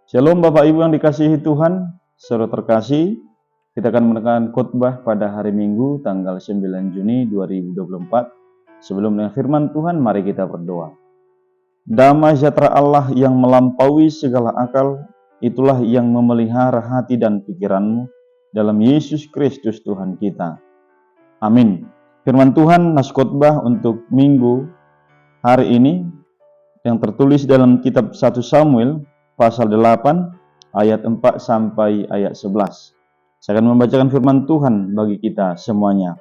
Shalom Bapak Ibu yang dikasihi Tuhan, saudara terkasih, kita akan menekan khotbah pada hari Minggu tanggal 9 Juni 2024. Sebelum dengan firman Tuhan, mari kita berdoa. Damai sejahtera Allah yang melampaui segala akal, itulah yang memelihara hati dan pikiranmu dalam Yesus Kristus Tuhan kita. Amin. Firman Tuhan nas khotbah untuk Minggu hari ini yang tertulis dalam kitab 1 Samuel pasal 8 ayat 4 sampai ayat 11. Saya akan membacakan firman Tuhan bagi kita semuanya.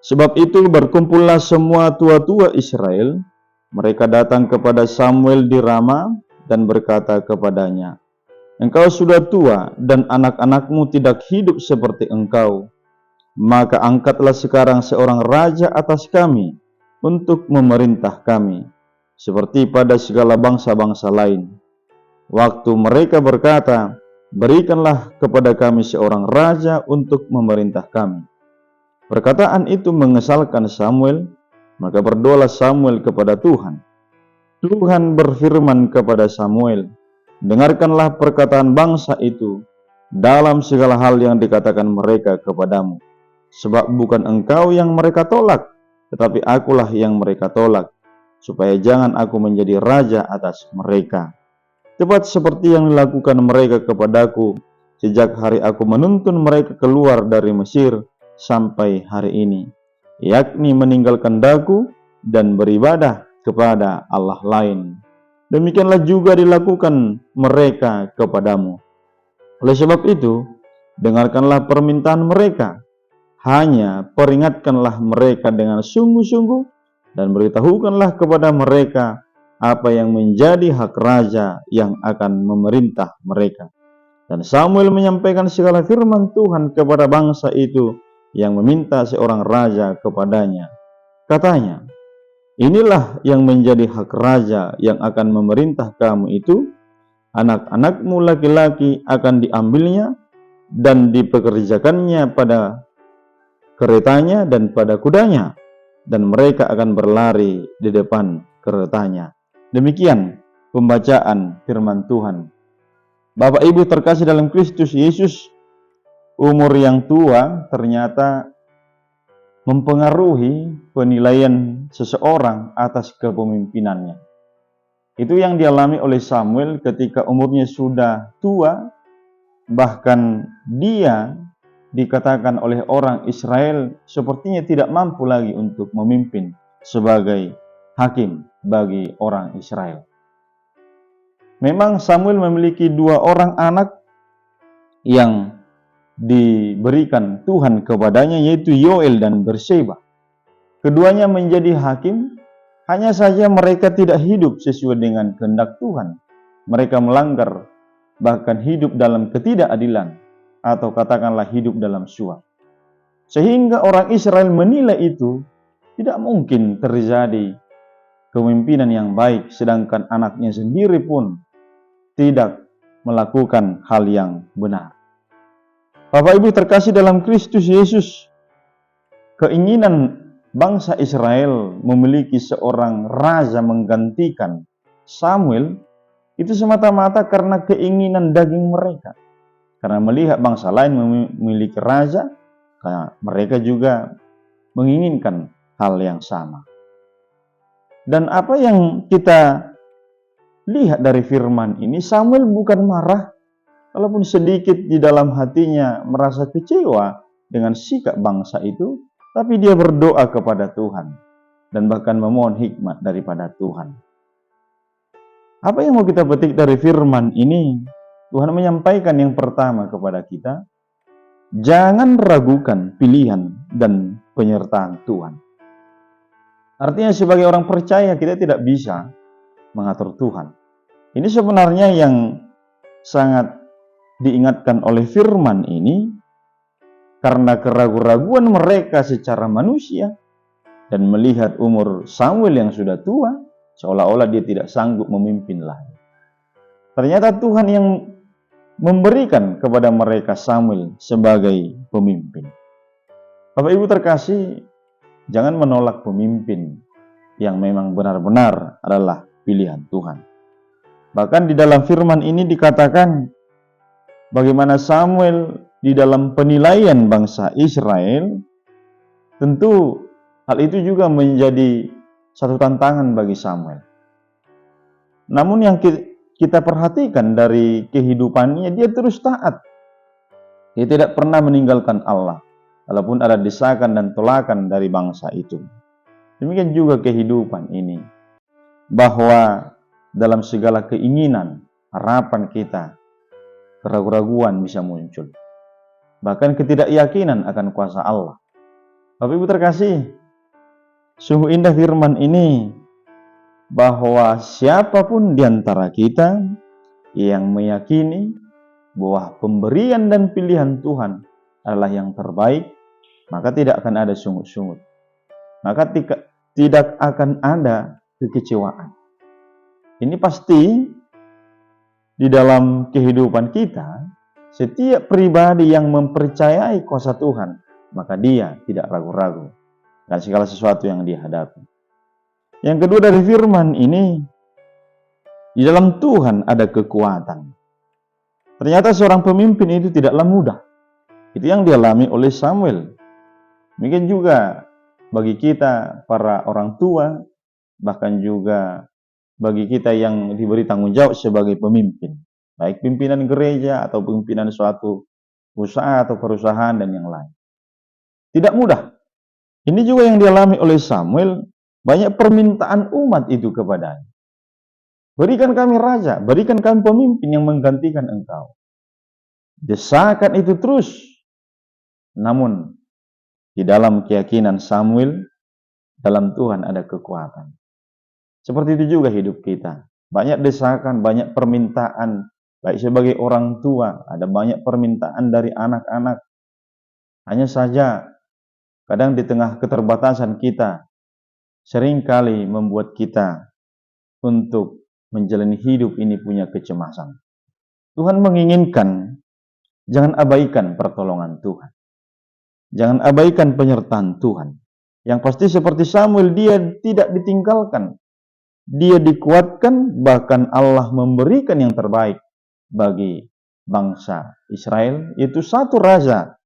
Sebab itu berkumpullah semua tua-tua Israel, mereka datang kepada Samuel di Rama dan berkata kepadanya, "Engkau sudah tua dan anak-anakmu tidak hidup seperti engkau. Maka angkatlah sekarang seorang raja atas kami untuk memerintah kami, seperti pada segala bangsa-bangsa lain." Waktu mereka berkata, "Berikanlah kepada kami seorang raja untuk memerintah kami." Perkataan itu mengesalkan Samuel, maka berdoalah Samuel kepada Tuhan. Tuhan berfirman kepada Samuel, "Dengarkanlah perkataan bangsa itu dalam segala hal yang dikatakan mereka kepadamu. Sebab bukan engkau yang mereka tolak, tetapi akulah yang mereka tolak, supaya jangan aku menjadi raja atas mereka. Tepat seperti yang dilakukan mereka kepadaku sejak hari aku menuntun mereka keluar dari Mesir sampai hari ini, yakni meninggalkan daku dan beribadah kepada Allah lain. Demikianlah juga dilakukan mereka kepadamu. Oleh sebab itu, dengarkanlah permintaan mereka. Hanya peringatkanlah mereka dengan sungguh-sungguh dan beritahukanlah kepada mereka apa yang menjadi hak raja yang akan memerintah mereka." Dan Samuel menyampaikan segala firman Tuhan kepada bangsa itu yang meminta seorang raja kepadanya. Katanya, "Inilah yang menjadi hak raja yang akan memerintah kamu itu. Anak-anakmu laki-laki akan diambilnya dan dipekerjakannya pada keretanya dan pada kudanya, dan mereka akan berlari di depan keretanya." Demikian pembacaan firman Tuhan. Bapak Ibu terkasih dalam Kristus Yesus, umur yang tua ternyata mempengaruhi penilaian seseorang atas kepemimpinannya. Itu yang dialami oleh Samuel ketika umurnya sudah tua, bahkan dia dikatakan oleh orang Israel sepertinya tidak mampu lagi untuk memimpin sebagai hakim bagi orang Israel. Memang Samuel memiliki dua orang anak yang diberikan Tuhan kepadanya, yaitu Yoel dan Berseba. Keduanya menjadi hakim, hanya saja mereka tidak hidup sesuai dengan kehendak Tuhan. Mereka melanggar, bahkan hidup dalam ketidakadilan, atau katakanlah hidup dalam suap. Sehingga orang Israel menilai itu tidak mungkin terjadi kepemimpinan yang baik, sedangkan anaknya sendiri pun tidak melakukan hal yang benar. Bapak Ibu terkasih dalam Kristus Yesus, keinginan bangsa Israel memiliki seorang raja menggantikan Samuel itu semata-mata karena keinginan daging mereka. Karena melihat bangsa lain memiliki raja, karena mereka juga menginginkan hal yang sama. Dan apa yang kita lihat dari firman ini, Samuel bukan marah, walaupun sedikit di dalam hatinya merasa kecewa dengan sikap bangsa itu, tapi dia berdoa kepada Tuhan dan bahkan memohon hikmat daripada Tuhan. Apa yang mau kita petik dari firman ini? Tuhan menyampaikan yang pertama kepada kita, jangan ragukan pilihan dan penyertaan Tuhan. Artinya sebagai orang percaya kita tidak bisa mengatur Tuhan. Ini sebenarnya yang sangat diingatkan oleh firman ini, karena keraguan-raguan mereka secara manusia dan melihat umur Samuel yang sudah tua, seolah-olah dia tidak sanggup memimpin lagi. Ternyata Tuhan yang memberikan kepada mereka Samuel sebagai pemimpin. Bapak Ibu terkasih, jangan menolak pemimpin yang memang benar-benar adalah pilihan Tuhan. Bahkan di dalam firman ini dikatakan bagaimana Samuel di dalam penilaian bangsa Israel, tentu hal itu juga menjadi satu tantangan bagi Samuel. Namun yang kita perhatikan dari kehidupannya, dia terus taat. Dia tidak pernah meninggalkan Allah, walaupun ada desakan dan tolakan dari bangsa itu. Demikian juga kehidupan ini, bahwa dalam segala keinginan, harapan kita, keraguan-raguan bisa muncul. Bahkan ketidakyakinan akan kuasa Allah. Bapak Ibu terkasih, sungguh indah firman ini, bahwa siapapun di antara kita yang meyakini bahwa pemberian dan pilihan Tuhan adalah yang terbaik, maka tidak akan ada sungut-sungut. Maka tidak akan ada kekecewaan. Ini pasti di dalam kehidupan kita, setiap pribadi yang mempercayai kuasa Tuhan, maka dia tidak ragu-ragu dan segala sesuatu yang dia hadapi. Yang kedua dari firman ini, di dalam Tuhan ada kekuatan. Ternyata seorang pemimpin itu tidaklah mudah. Itu yang dialami oleh Samuel. Mungkin juga bagi kita para orang tua, bahkan juga bagi kita yang diberi tanggung jawab sebagai pemimpin, baik pimpinan gereja atau pimpinan suatu usaha atau perusahaan dan yang lain. Tidak mudah. Ini juga yang dialami oleh Samuel. Banyak permintaan umat itu kepadanya. Berikan kami raja, berikan kami pemimpin yang menggantikan engkau. Desakan itu terus. Namun, di dalam keyakinan Samuel, dalam Tuhan ada kekuatan. Seperti itu juga hidup kita. Banyak desakan, banyak permintaan. Baik sebagai orang tua, ada banyak permintaan dari anak-anak. Hanya saja, kadang di tengah keterbatasan kita, seringkali membuat kita untuk menjalani hidup ini punya kecemasan. Tuhan menginginkan, jangan abaikan pertolongan Tuhan. Jangan abaikan penyertaan Tuhan. Yang pasti seperti Samuel, dia tidak ditinggalkan. Dia dikuatkan, bahkan Allah memberikan yang terbaik bagi bangsa Israel, yaitu satu raja.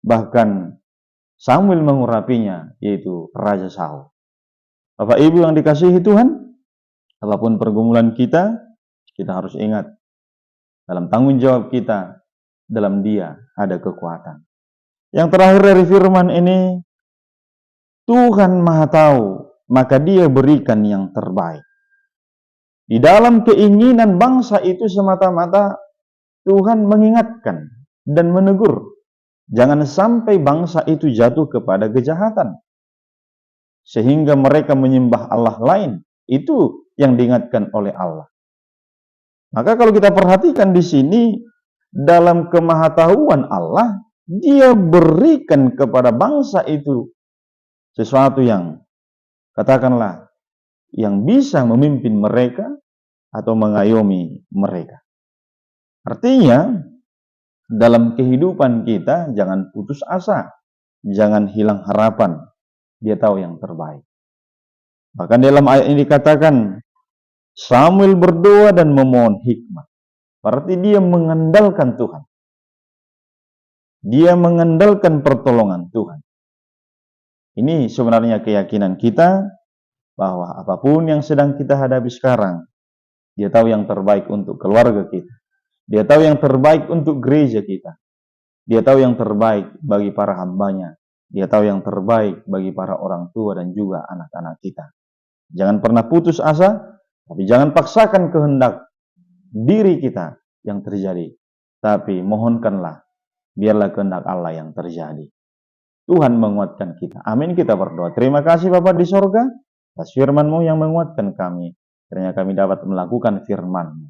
Bahkan Samuel mengurapinya, yaitu Raja Saul. Bapak Ibu yang dikasihi Tuhan, apapun pergumulan kita harus ingat, dalam tanggung jawab kita, dalam Dia ada kekuatan. Yang terakhir dari firman ini, Tuhan Maha Tahu, maka Dia berikan yang terbaik. Di dalam keinginan bangsa itu semata-mata Tuhan mengingatkan dan menegur, jangan sampai bangsa itu jatuh kepada kejahatan sehingga mereka menyembah Allah lain. Itu yang diingatkan oleh Allah. Maka kalau kita perhatikan di sini, dalam kemahatauan Allah, Dia berikan kepada bangsa itu sesuatu yang, katakanlah, yang bisa memimpin mereka atau mengayomi mereka. Artinya, dalam kehidupan kita jangan putus asa, jangan hilang harapan. Dia tahu yang terbaik. Bahkan dalam ayat ini dikatakan, Samuel berdoa dan memohon hikmah. Berarti dia mengandalkan Tuhan. Dia mengandalkan pertolongan Tuhan. Ini sebenarnya keyakinan kita, bahwa apapun yang sedang kita hadapi sekarang, Dia tahu yang terbaik untuk keluarga kita. Dia tahu yang terbaik untuk gereja kita. Dia tahu yang terbaik bagi para hambanya. Dia tahu yang terbaik bagi para orang tua dan juga anak-anak kita. Jangan pernah putus asa, tapi jangan paksakan kehendak diri kita yang terjadi. Tapi mohonkanlah, biarlah kehendak Allah yang terjadi. Tuhan menguatkan kita. Amin, kita berdoa. Terima kasih Bapa di sorga, atas firman-Mu yang menguatkan kami. Kiranya kami dapat melakukan firman-Mu.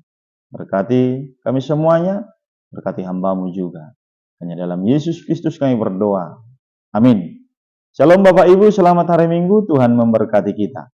Berkati kami semuanya, berkati hamba-Mu juga. Hanya dalam Yesus Kristus kami berdoa. Amin. Shalom Bapak Ibu, selamat hari Minggu, Tuhan memberkati kita.